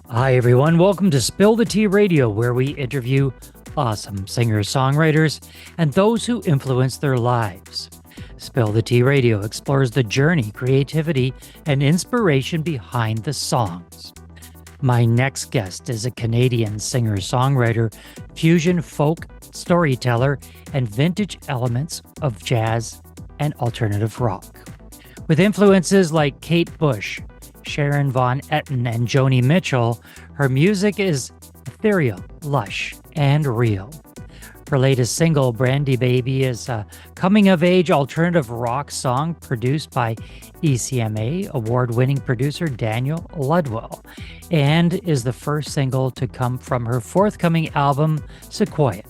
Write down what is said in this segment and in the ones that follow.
Hi, everyone. Welcome to Spill the Tea Radio, where we interview awesome singers, songwriters, and those who influence their lives. Spill the Tea Radio explores the journey, creativity, and inspiration behind the songs. My next guest is a Canadian singer songwriter, fusion folk, storyteller, and vintage elements of jazz and alternative rock. With influences like Kate Bush, Sharon Van Etten, and Joni Mitchell, her music is ethereal, lush, and real. Her latest single, Brandi Baby, is a coming-of-age alternative rock song produced by ECMA award-winning producer Daniel Ledwell, and is the first single to come from her forthcoming album, Sequoia.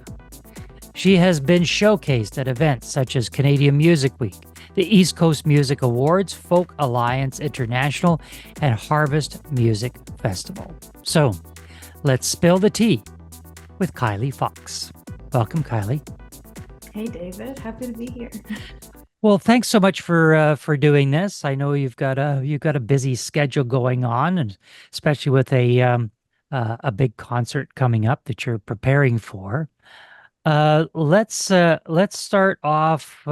She has been showcased at events such as Canadian Music Week, the East Coast Music Awards, Folk Alliance International, and Harvest Music Festival. So, let's spill the tea with Kylie Fox. Welcome, Kylie. Hey, David. Happy to be here. Well, thanks so much for doing this. I know you've got a busy schedule going on, and especially with a big concert coming up that you're preparing for. Let's start off.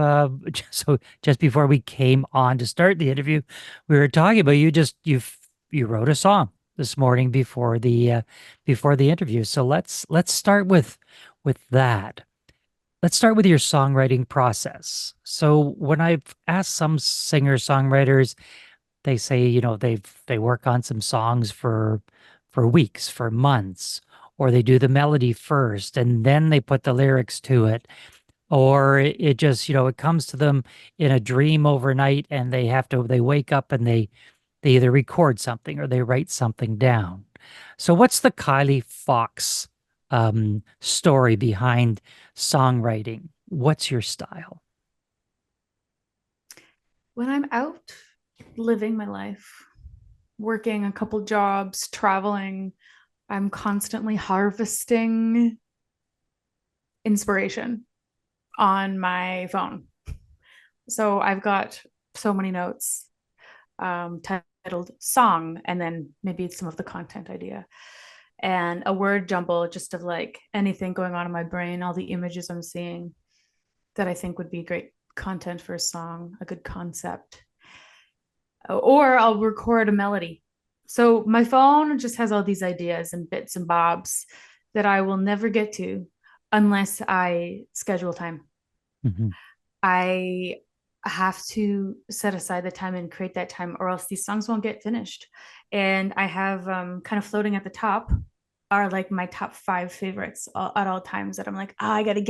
Just before we came on to start the interview, we were talking about you wrote a song this morning before the interview. So let's start with that. Let's start with your songwriting process. So when I've asked some singer-songwriters, they say, they work on some songs for weeks, for months, or they do the melody first and then they put the lyrics to it, or it just, it comes to them in a dream overnight and they wake up and they either record something or they write something down. So what's the Kylie Fox story behind songwriting? What's your style? When I'm out living my life, working a couple jobs, traveling, I'm constantly harvesting inspiration on my phone. So I've got so many notes titled song, and then maybe some of the content idea, and a word jumble just of like anything going on in my brain, all the images I'm seeing that I think would be great content for a song, a good concept. Or I'll record a melody. So my phone just has all these ideas and bits and bobs that I will never get to unless I schedule time. Mm-hmm. I have to set aside the time and create that time, or else these songs won't get finished. And I have kind of floating at the top are like my top five favorites at all times that I'm like, oh, I gotta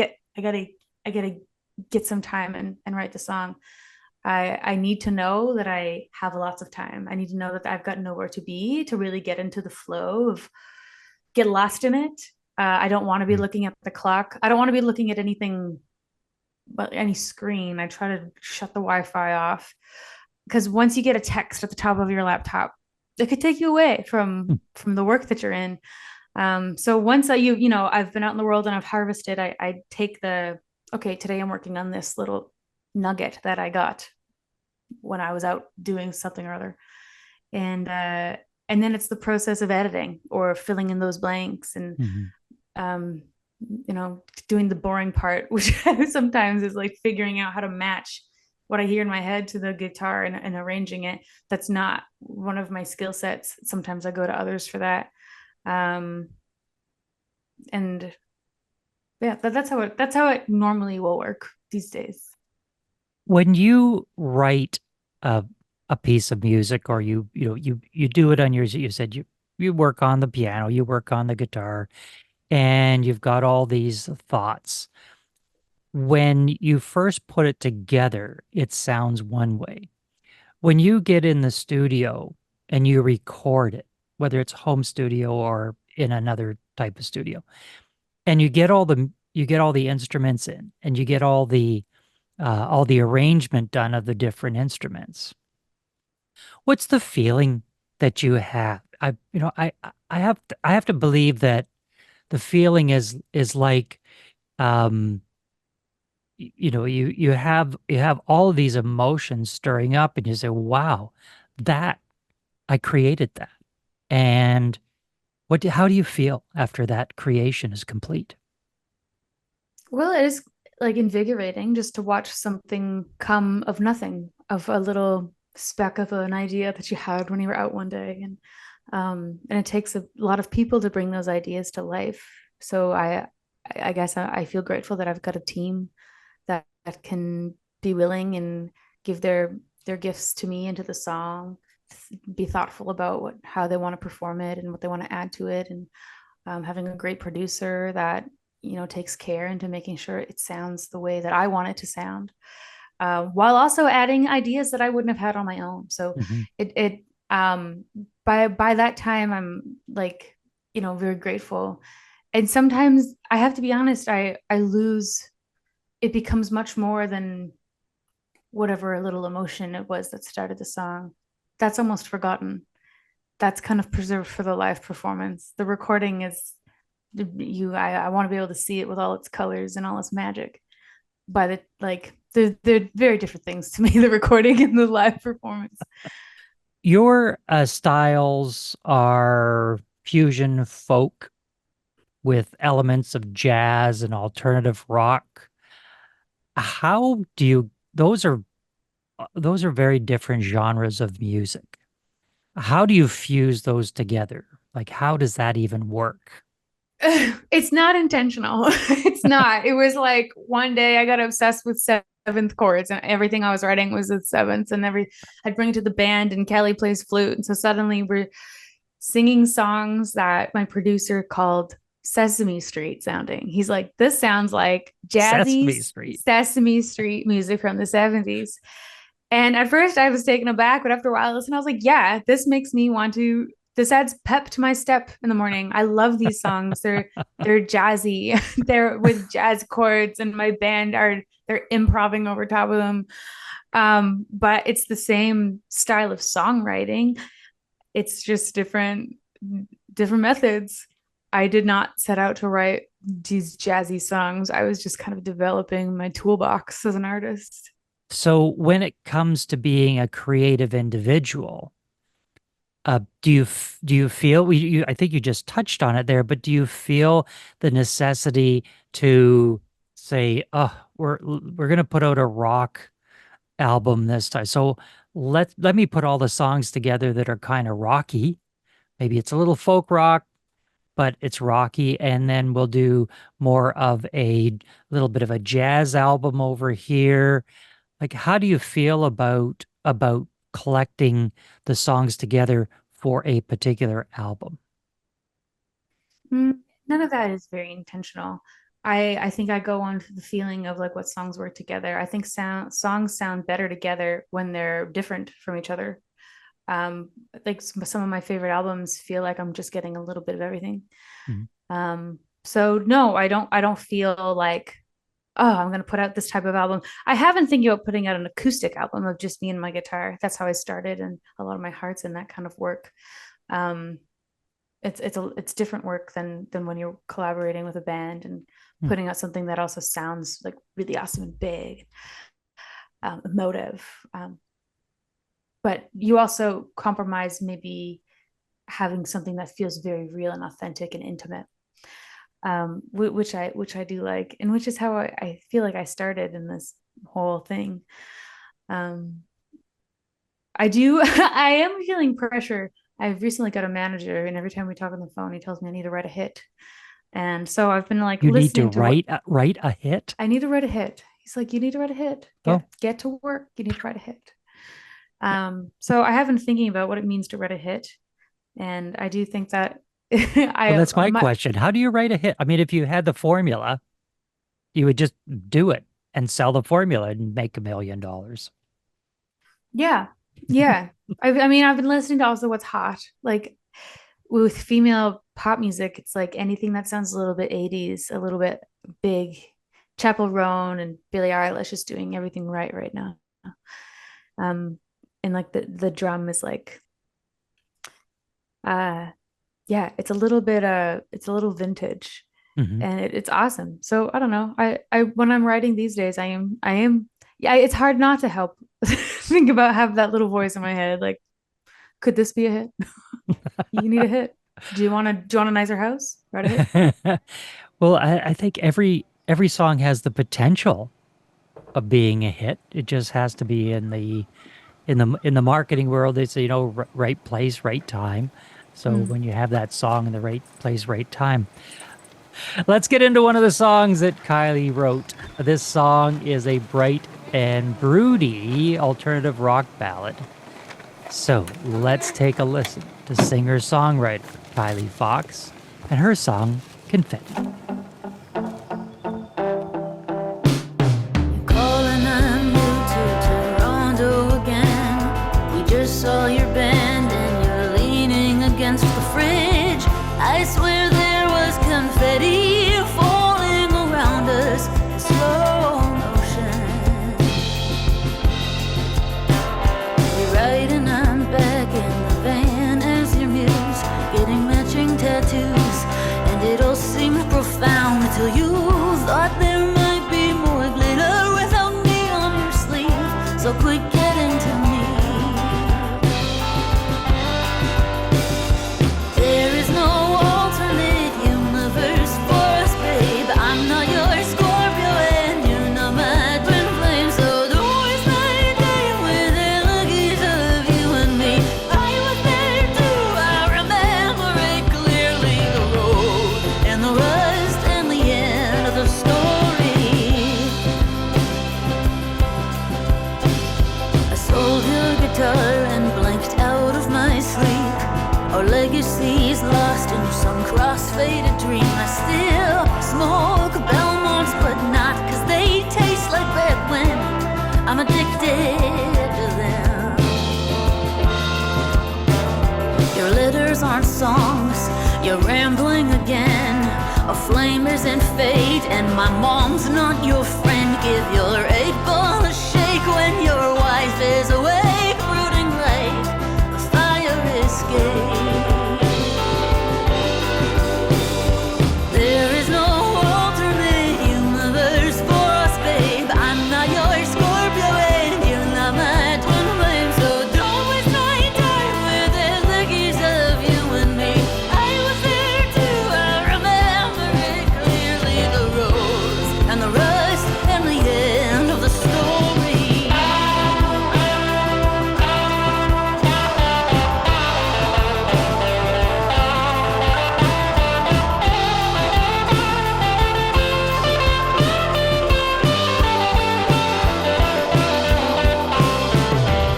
get some time and write the song. I need to know that I have lots of time. I need to know that I've got nowhere to be to really get into the flow of get lost in it. I don't want to be looking at the clock. I don't want to be looking at anything but any screen. I try to shut the Wi-Fi off because once you get a text at the top of your laptop, it could take you away from the work that you're in. So once I've been out in the world and I've harvested, I take okay, today I'm working on this little nugget that I got when I was out doing something or other. And then it's the process of editing or filling in those blanks and Mm-hmm. um doing the boring part, which sometimes is like figuring out how to match what I hear in my head to the guitar and arranging it. That's not one of my skill sets. Sometimes I go to others for that. Um, and yeah, that's how it normally will work these days. When you write a a piece of music, or you do it on yours, you said you work on the piano, you work on the guitar, and you've got all these thoughts. When you first put it together, it sounds one way. When you get in the studio and you record it, whether it's home studio or in another type of studio, and you get all the instruments in, and you get all the arrangement done of the different instruments. What's the feeling that you have? I have to believe that the feeling is like, um, you have all of these emotions stirring up, and you say, "Wow, that I created that," and How do you feel after that creation is complete? Well, it is like invigorating just to watch something come of nothing, of a little speck of an idea that you had when you were out one day. And it takes a lot of people to bring those ideas to life. So I guess I feel grateful that I've got a team that can be willing and give their gifts to me into the song, be thoughtful about how they want to perform it and what they want to add to it, and having a great producer that takes care into making sure it sounds the way that I want it to sound, while also adding ideas that I wouldn't have had on my own. So Mhm. it um by that time I'm like, very grateful. And sometimes I have to be honest, I lose, it becomes much more than whatever little emotion it was that started the song. That's almost forgotten. That's kind of preserved for the live performance. The recording is, I want to be able to see it with all its colors and all its magic. But they're very different things to me, the recording and the live performance. Your styles are fusion folk with elements of jazz and alternative rock. How do you, those are very different genres of music. How do you fuse those together? Like, how does that even work? It's not intentional. It's not. It was like one day I got obsessed with seventh chords, and everything I was writing was with sevenths, and I'd bring it to the band, and Kelly plays flute. And so suddenly we're singing songs that my producer called Sesame Street sounding. He's like, this sounds like jazzy Sesame Street. Sesame Street music from the 70s. And at first I was taken aback, but after a while I listened, I was like, yeah, this makes me want to, this adds pep to my step in the morning. I love these songs. They're jazzy. They're with jazz chords, and my band they're improvising over top of them. But it's the same style of songwriting. It's just different methods. I did not set out to write these jazzy songs. I was just kind of developing my toolbox as an artist. So when it comes to being a creative individual, do you feel I think you just touched on it there, but do you feel the necessity to say, oh, we're gonna put out a rock album this time. So let me put all the songs together that are kind of rocky. Maybe it's a little folk rock, but it's rocky, and then we'll do more of a little bit of a jazz album over here. Like, how do you feel about collecting the songs together for a particular album? None of that is very intentional. I think I go on to the feeling of like what songs work together. I think songs sound better together when they're different from each other. Like some of my favorite albums feel like I'm just getting a little bit of everything. Mhm. So no, I don't feel like, oh, I'm going to put out this type of album. I have been thinking about putting out an acoustic album of just me and my guitar. That's how I started, and a lot of my heart's in that kind of work. Um, it's different work than when you're collaborating with a band and Hmm. putting out something that also sounds like really awesome and big, emotive. But you also compromise maybe having something that feels very real and authentic and intimate, which I do like, and which is how I feel like I started in this whole thing. Um, I do. I am feeling pressure. I've recently got a manager, and every time we talk on the phone, he tells me I need to write a hit. And so I've been like You need to listening to what write a hit. I need to write a hit. He's like, you need to write a hit. Oh, Get to work. You need to write a hit. So I have been thinking about what it means to write a hit, and I do think that well, I that's my my question. How do you write a hit? I mean, if you had the formula, you would just do it and sell the formula and make $1 million. yeah, yeah. I mean, I've been listening to also what's hot. Like with female pop music, it's like anything that sounds a little bit 80s, a little bit big. Chapel Roan and Billie Eilish is doing everything right now. Um, and like the drum is like, uh, yeah, it's a little vintage, Hmm. and it's awesome. So I don't know. I when I'm writing these days, I am yeah. It's hard not to help think about have that little voice in my head like, could this be a hit? You need a hit. Do you want a nicer house? Right ahead. Well, I think every song has the potential of being a hit. It just has to be in the marketing world. It's right place, right time. So Mm. when you have that song in the right place, right time. Let's get into one of the songs that Kylie wrote. This song is a bright and broody alternative rock ballad. So let's take a listen to singer-songwriter Kylie Fox and her song Confetti. Calling, I moved to Toronto again. We just saw your band and you're leaning against the fridge. I swear there was confetti falling around us in slow motion. You're right and I'm back in the van as your muse, getting matching tattoos. And it all seemed profound until you thought there might be more glitter without me on your sleeve. So quit getting to me. There is no alternate universe for us, babe. I'm not your Scorpio and you're not my twin flame. So don't waste my time with elegies of you and me. I was there too, I remember it clearly. The road and the rust and the end of the story. I sold your guitar and blinked out of my sleep. Our legacy's lost in some cross-faded dream. I still smoke Belmonts, but not 'cause they taste like red when I'm addicted to them. Your letters aren't songs, you're rambling again. A flame isn't fate, and my mom's not your friend. Give your 8-ball a shake when your wife is awake, rooting right, the fire escape. There is no alternate universe for us, babe. I'm not your Scorpio and you're not my twin flame. So don't waste my time with elegies of you and me. I was there too, I remember it clearly. The rose and the rust and the end of the story.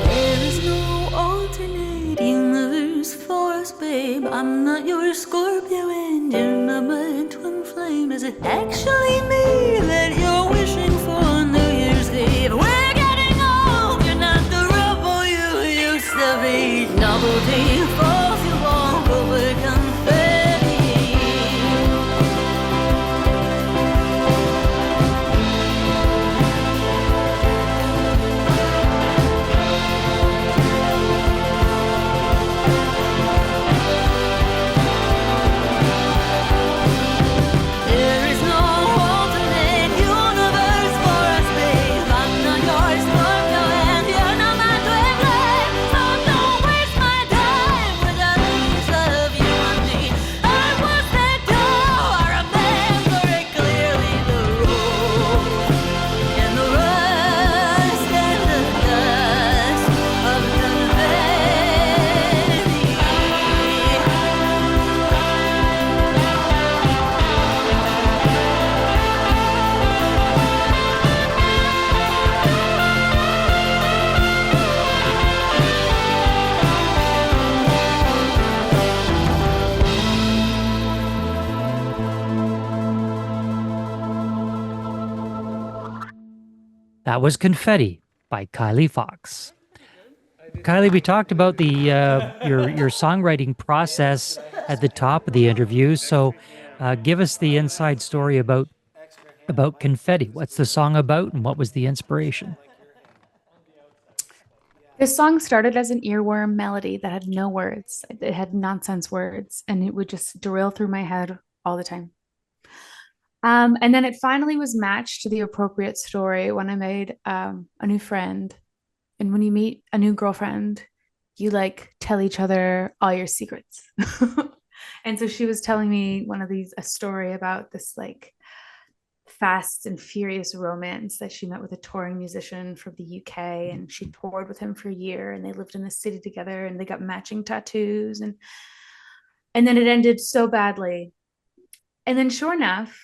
There is no alternate universe for us, babe. I'm not your Scorpio and you're not my twin flame. Is it actually me that you're wishing for New Year's Eve? We're getting old, you're not the rebel you used to be. Novelty falls, you won't go with confetti. There is no alternate universe for us, babe. I'm not your Scorpio and you're not my twin flame. So don't waste my time with the leaves of you and me. I was there too, I remember it clearly. The road and the rust and the dust of confetti. That was Confetti by Kylie Fox. Kylie, we talked about the your songwriting process at the top of the interview. So, give us the inside story about Confetti. What's the song about, and what was the inspiration? This song started as an earworm melody that had no words. It had nonsense words, and it would just derail through my head all the time. And then it finally was matched to the appropriate story when I made a new friend. And when you meet a new girlfriend, you like tell each other all your secrets. And so she was telling me a story about this like fast and furious romance that she met with a touring musician from the UK, and she toured with him for a year, and they lived in the city together, and they got matching tattoos, and then it ended so badly. And then sure enough,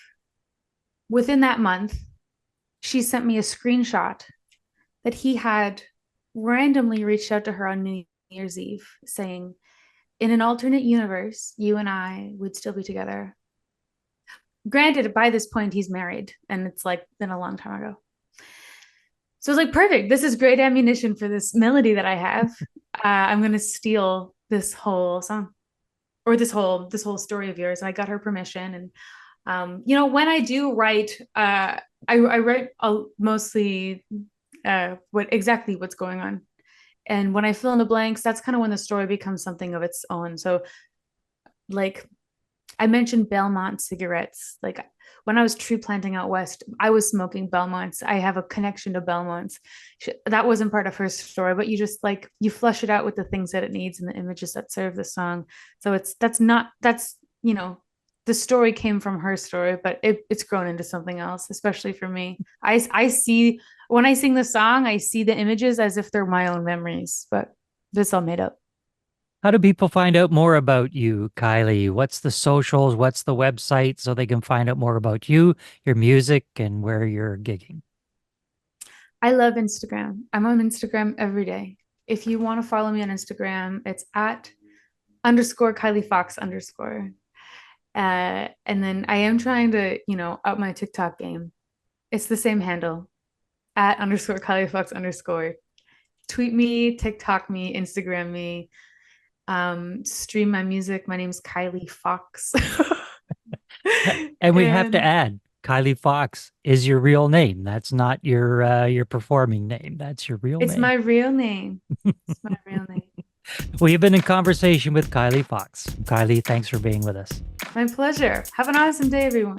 within that month, she sent me a screenshot that he had randomly reached out to her on New Year's Eve saying, in an alternate universe, you and I would still be together. Granted, by this point, he's married, and it's like been a long time ago. So it's like, perfect. This is great ammunition for this melody that I have. I'm going to steal this whole song, or this whole story of yours. And I got her permission. And, when I do write, I write mostly what's going on. And when I fill in the blanks, that's kind of when the story becomes something of its own. So like I mentioned Belmont cigarettes. Like when I was tree planting out west, I was smoking Belmonts. I have a connection to Belmonts. That wasn't part of her story, but you just like, you flush it out with the things that it needs and the images that serve the song. So the story came from her story, but it's grown into something else, especially for me. I see, when I sing the song, I see the images as if they're my own memories, but it's all made up. How do people find out more about you, Kylie? What's the socials? What's the website so they can find out more about you, your music, and where you're gigging? I love Instagram. I'm on Instagram every day. If you want to follow me on Instagram, it's @_Kylie Fox_. And then I am trying to, up my TikTok game. It's the same handle, @_Kylie Fox_. Tweet me, TikTok me, Instagram me, stream my music. My name's Kylie Fox. And we have to add, Kylie Fox is your real name. That's not your performing name. That's your real name. It's my real name. It's my real name. We have been in conversation with Kylie Fox. Kylie, thanks for being with us. My pleasure. Have an awesome day, everyone.